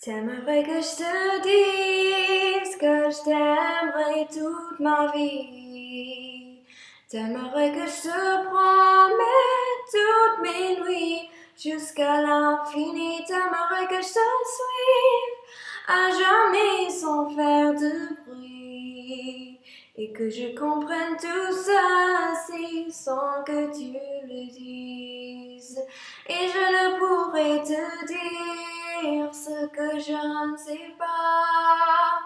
T'aimerais que je te dise que je t'aimerai toute ma vie. T'aimerais que je te promette toutes mes nuits jusqu'à l'infini. T'aimerais que je te suive à jamais sans faire de bruit. Et que je comprenne tout ça si sans que tu le dises. Et je ne pourrais te dire ce que je ne sais pas.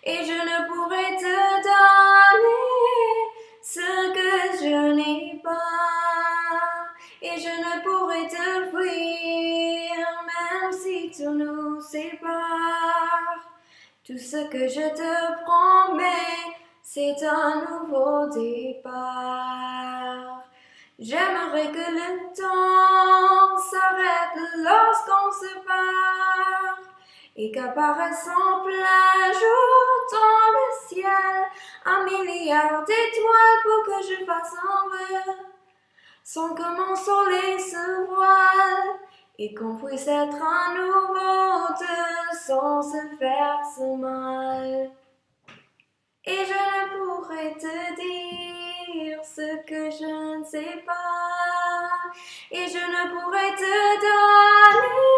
Et je ne pourrais te donner ce que je n'ai pas. Et je ne pourrais te fuir même si tout nous sépare. Tout ce que je te promets, c'est un nouveau départ. J'aimerais que le temps s'arrête lorsqu'on se part et qu'apparaisse en plein jour dans le ciel un milliard d'étoiles pour que je fasse un vœu sans que mon soleil se voile et qu'on puisse être à nouveau deux sans se faire ce mal. Et je ne pourrais te dire ce que je ne sais pas. Et je ne pourrais te donner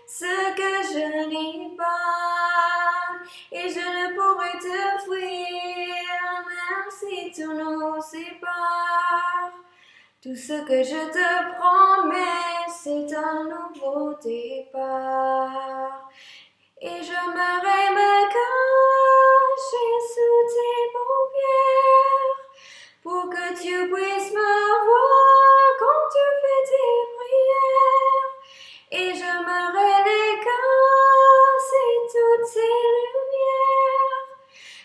ce que je n'ai pas. Et je ne pourrais te fuir même si tout nous sépare. Tout ce que je te promets, c'est un nouveau départ. Et j'aimerais me cacher sous tes paupières pour que tu puisses me voir quand tu fais tes prières. Et j'aimerais les casser toutes ces lumières,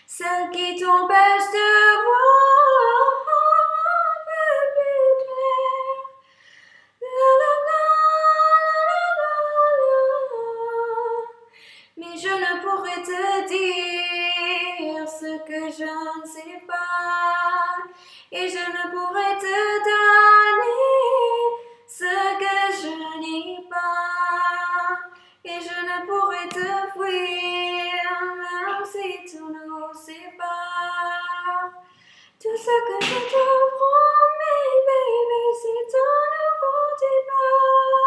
celles qui t'empêchent de voir un peu plus clair. La la la la la la la. Mais je ne pourrais te dire ce que je ne sais pas. Et je ne pourrais te donner ce que je n'ai pas. Et je ne pourrais te fuir même si tout nous sépare. Tout ce que je te promets, baby, c'est un nouveau départ.